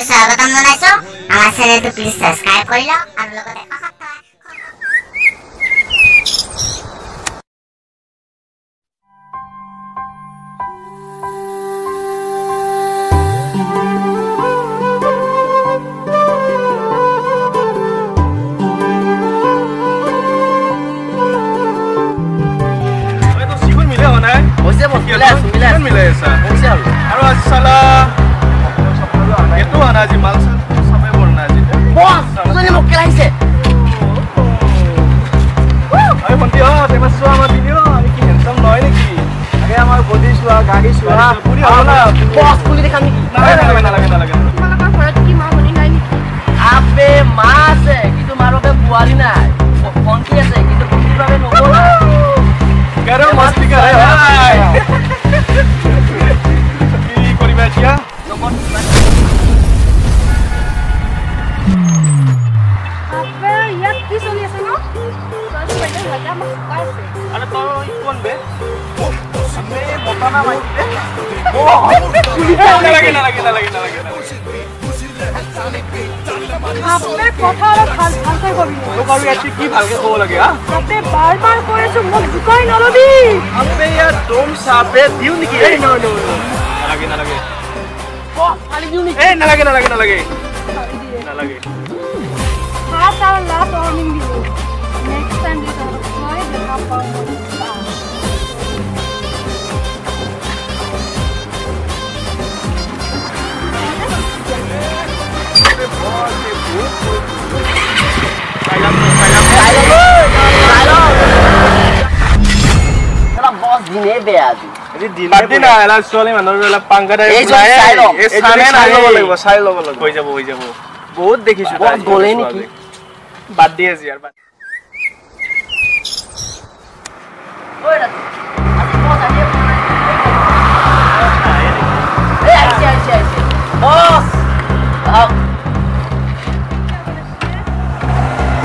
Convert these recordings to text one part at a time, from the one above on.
হাৰ্দিক স্বাগতম জনাইছো আমাৰ চেনেলটো প্লিজ সাবস্ক্ৰাইব কৰি লওক আৰু লগতে বহুত দেখিছো গলে নেকি বাদ দি আছে ইয়াৰ বাদ ওই ৰা আজি বস আইয়ে এই আইছে বস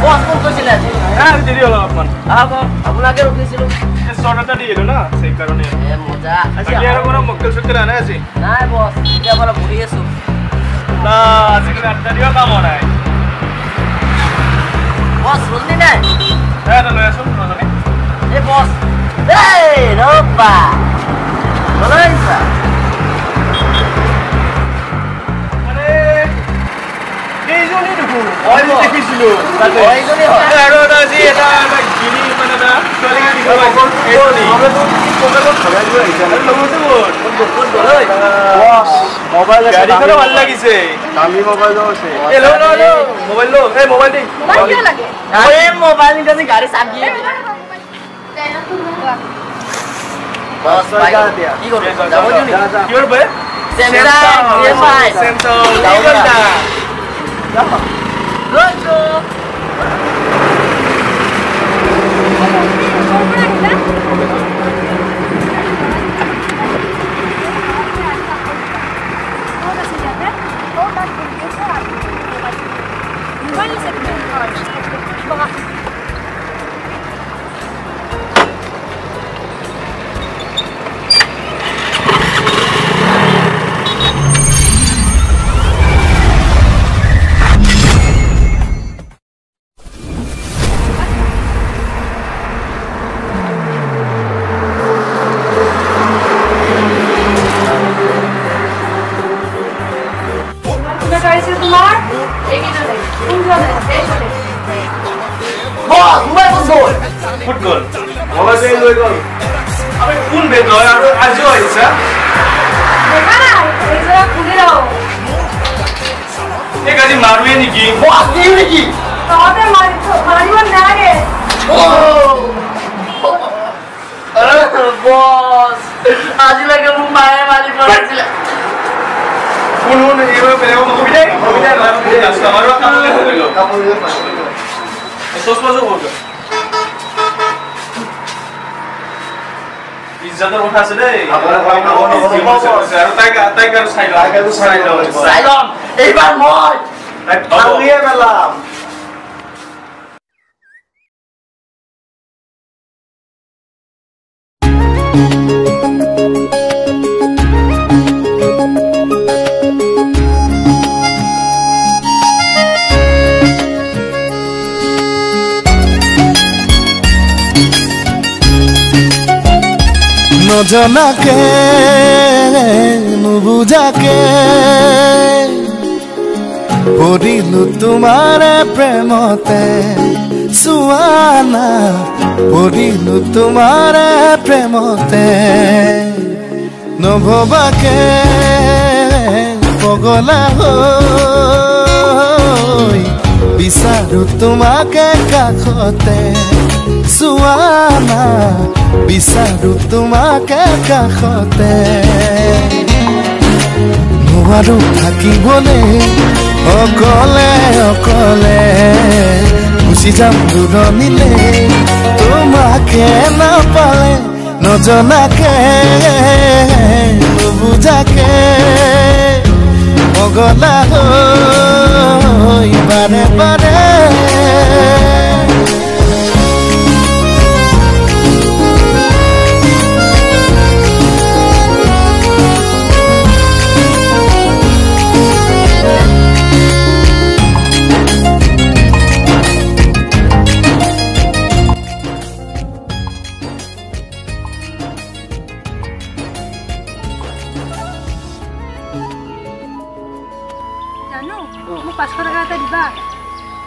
বস কোন কইছিল আজি দেৰি হল আপমান আপোনাকে ৰখিছিলো সৰটা দিলো না সেই কাৰণে মজা আজি আৰু কোনো মক্কেল চক্কেল আনা আছে নাই বস এতিয়া বলা ঘুৰি আছো না আজি কি আড্ডা দিও কাম নাই বস জলদি নাই এটা লৈ আসুন নজনে এ বস এই রব্বা বলাইছা আরে এই জনি দেখো ওই দেখিছিল ওই জনি হয় আৰু আজি এটা গিনি মানে না চলি গিনি এই আমরা তো কোকাকো খাই গই আইছা আর লগতে কোন বলই বস মোবাইল গাড়ি করে ভাল লাগিছে দামি মোবাইল আছে এ লো মোবাইল লো এই মোবাইল দি মোবাইল কি লাগে আরে মোবাইল নিতে গাড়ি সাগি বস ভাই কি করবে যাবো নি কি করবে স্যামসাং এমআই স্যামসাং লাউডা যাও রোজো ফুটবল মোবাইল দিয়ে লই গল আমি কোন বেদয় আর আজও আইছা দেখা না এই জরা খুলে দাও এ গাজি মারবে নাকি বস দিই নাকি তবে মারিব না রে ও আরে বস আজ লাগে মু মায়ে মারি পড়ছিল কোন এভাবে পেলেও কবিতা রাস্তা মারবা কামলে হইলো কামলে হইলো সোস পাজো বলবে ইজ্জতের কথা আছে দেই আপনারা আর তাই কার সাইলন এইবার মই ভাঙিয়ে পেলাম নজনাকে নুবুজাকে পৰিলো তোমাৰে প্ৰেমতে সুৱানা পৰিলো তোমাৰে প্ৰেমতে নভবাকে পগলা হৈ বিচাৰো তোমাকে কাষতে সুৱানা বিচাৰো তোমাকে কাষতে নোৱাৰো থাকিবলে অকলে অকলে গুচি যাম দূৰণিলে তোমাকে নাপালে নজনাকে নুবুজাকে পগলা হৈ বাৰে বাৰে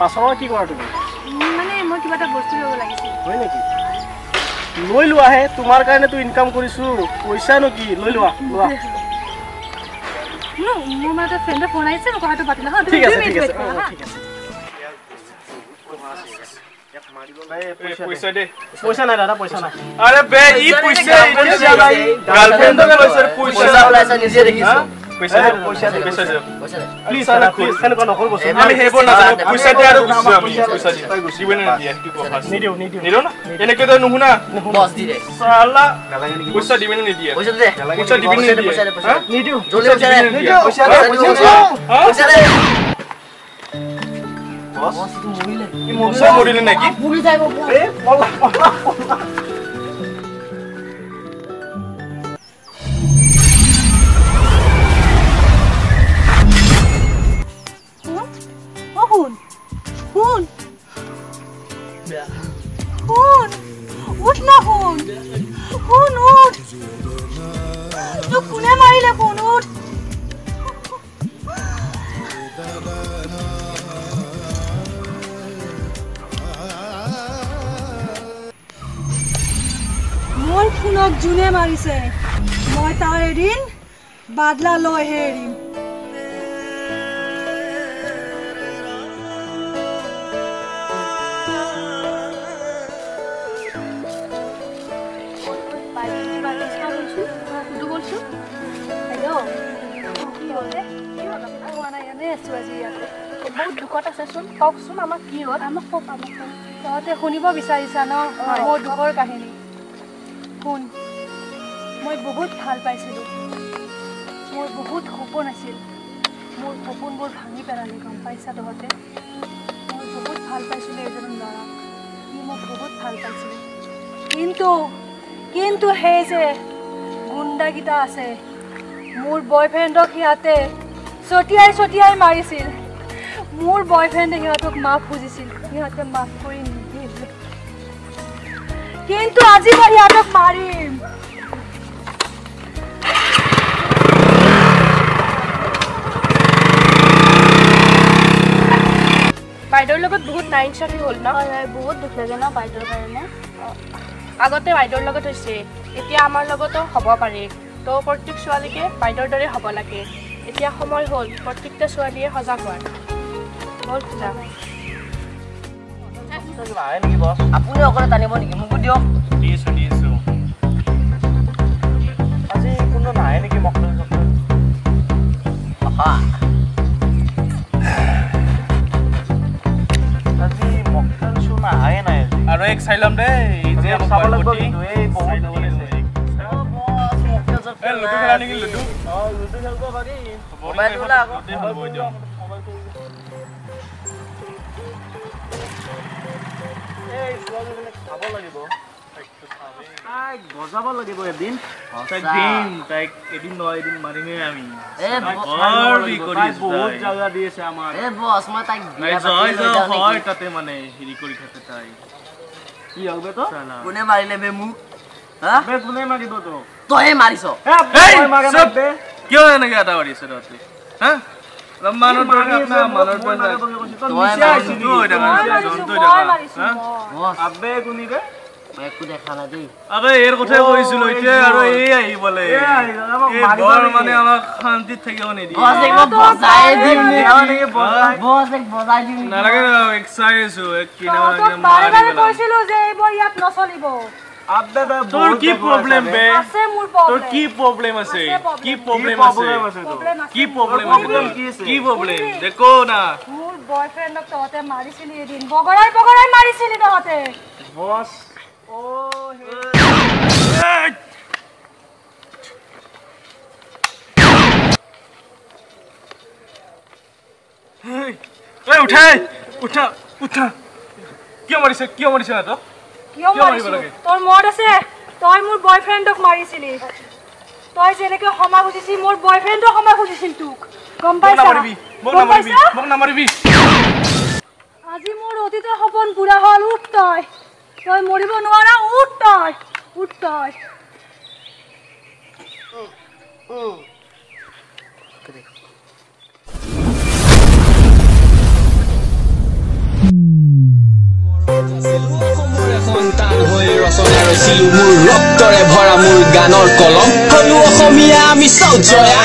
পাছৰ কি কৰা তুমি মানে মই কিবা এটা বস্তু ল'ব লাগিছিল হয় নেকি লৈ লোৱা হে তোমাৰ কাৰণে তো ইনকাম কৰিছো পইচা নো কি লৈ লোৱা লোৱা নো মোৰ মানে ফ্ৰেণ্ডৰ ফোন আহিছে মই কথাটো পাতিলা হা ঠিক আছে ঠিক আছে ঠিক আছে পইচা নাই দাদা পইচা নাই আরে বে ই পইচা নাই গাৰ্লফ্ৰেন্ডৰ পইচা পইচা ওলাইছে নিজে দেখিছো পইচা দে প্লিজ আনা প্লিজ কেন কোন নকল বস্তু আমি হেব না পইচা দে আৰু গুছি আমি পইচা দি তই গুছি বনে দিয়া কি কথা নিদিও না এনেকে তো নুহুনা বস দি দে সালা পইচা দিবেন নি দিয়া পইচা দে পইচা দিবেন নি দিয়া নিদিও জলদি পইচা দে পইচা দে পইচা দে বস মৰিলে কি মৰিলে নাকি পুৰি যাইব এ পলা জুনে মাৰিছে মই তাৰ এদিন বাদলা লৈ হেৰিম বহুত দুখত আছে চোন কওকচোন আমাক কি হ'ল আমাক তহঁতে শুনিব বিচাৰিছা ন মোৰ দুখৰ কাহিনী শুন মই বহুত ভাল পাইছিলোঁ মোৰ বহুত সপোন আছিল মোৰ সপোনবোৰ ভাঙি পেলালি গম পাইছা তহঁতে মই বহুত ভাল পাইছিলোঁ এজন ল'ৰাক সি মোক বহুত ভাল পাইছিল কিন্তু সেই যে গুণ্ডাকেইটা আছে মোৰ বয়ফ্ৰেণ্ডক সিহঁতে ছটিয়াই মাৰিছিল মোৰ বয়ফ্ৰেণ্ডে সিহঁতক মাফ খুজিছিল সিহঁতে মাফ কৰি নিদিল কিন্তু আজি মই সিহঁতক মাৰিম বাইদেউৰ লগত বহুত নাইনচাফি হ'ল ন বহুত দুখ লাগে ন বাইদেউৰ কাৰণে আগতে বাইদেউৰ লগত হৈছে এতিয়া আমাৰ লগতো হ'ব পাৰে তো প্ৰত্যেক ছোৱালীকে বাইদেউৰ দৰে হ'ব লাগে এতিয়া সময় হ'ল প্ৰত্যেকটা ছোৱালীয়ে সজাগ হোৱাৰ বহুত পূজা আপুনি অকলে টানিব নেকি মোকো দিয়ক দিছো আজি কোনো নাই নেকি মকল আজি মকল শুনা আহে নাই আৰু এক চাইলাম দে এই যে চাব লাগিব এই বহুত লুডু খেলা নেকি লুডু লুডু খেলব পাৰি মোবাইল ওলা আকৌ এই ছোৱালীজনীক চাব লাগিব তাইক বজাব লাগিব এদিন তাইক এদিন নহয় এদিন মাৰিমে আমি বহুত জাগা দি আছে আমাৰ হয় তাতে মানে হেৰি কৰি থাকে তাই কি হবে তো কোনে মাৰিলে বে মোক কোনে মাৰিব তো তয়ে মাৰিছ কিয় এনেকে এটা কৰিছ তহঁতি হা মানৰ দৰকাৰ না মানৰ আবে কোনি ৰে একো দেখা না দেই আবে এৰ কথা কইছিল এতিয়া আৰু এই আহি বলে বৰ মানে আমাক শান্তি থাকিব নিদি বস এক বজাই দিম নে বস এক বজাই দিম নালাগে এক্সারসাইজ এক কিনা বাৰে বাৰে কৈছিল যে এইবোৰ ইয়াত নচলিব আবে তোৰ কি প্ৰবলেম বে আছে মোৰ প্ৰবলেম তোৰ কি প্ৰবলেম আছে কি প্ৰবলেম আছে কি প্ৰবলেম আছে কি প্ৰবলেম দেখো না মোৰ বয়ফ্ৰেণ্ডক তহতে মাৰিছিলি এদিন বগৰাই বগৰাই মাৰিছিলি তহতে বস ও হে উঠা উঠা উঠা কিয় মাৰিছ না তো কিয় মাৰিছ তোৰ মত আছে তই মোৰ বয়ফ্ৰেণ্ডক মাৰিছিলি তই যেনেকে ক্ষমা খুজিছি মোৰ বয়ফ্ৰেণ্ডক ক্ষমা খুজিছিল তোক গম পাইছা মোক নামাৰিবি আজি মোৰ অতীতৰ সপোন পুৰা হ'ল উঠ তই মৰিব নোৱাৰা উঠ তই সন্তান হৈ ৰচনা ৰচিলো মোৰ ৰক্তৰে ভৰা মোৰ গানৰ কলম হলো অসমীয়া আমি চৌজয়া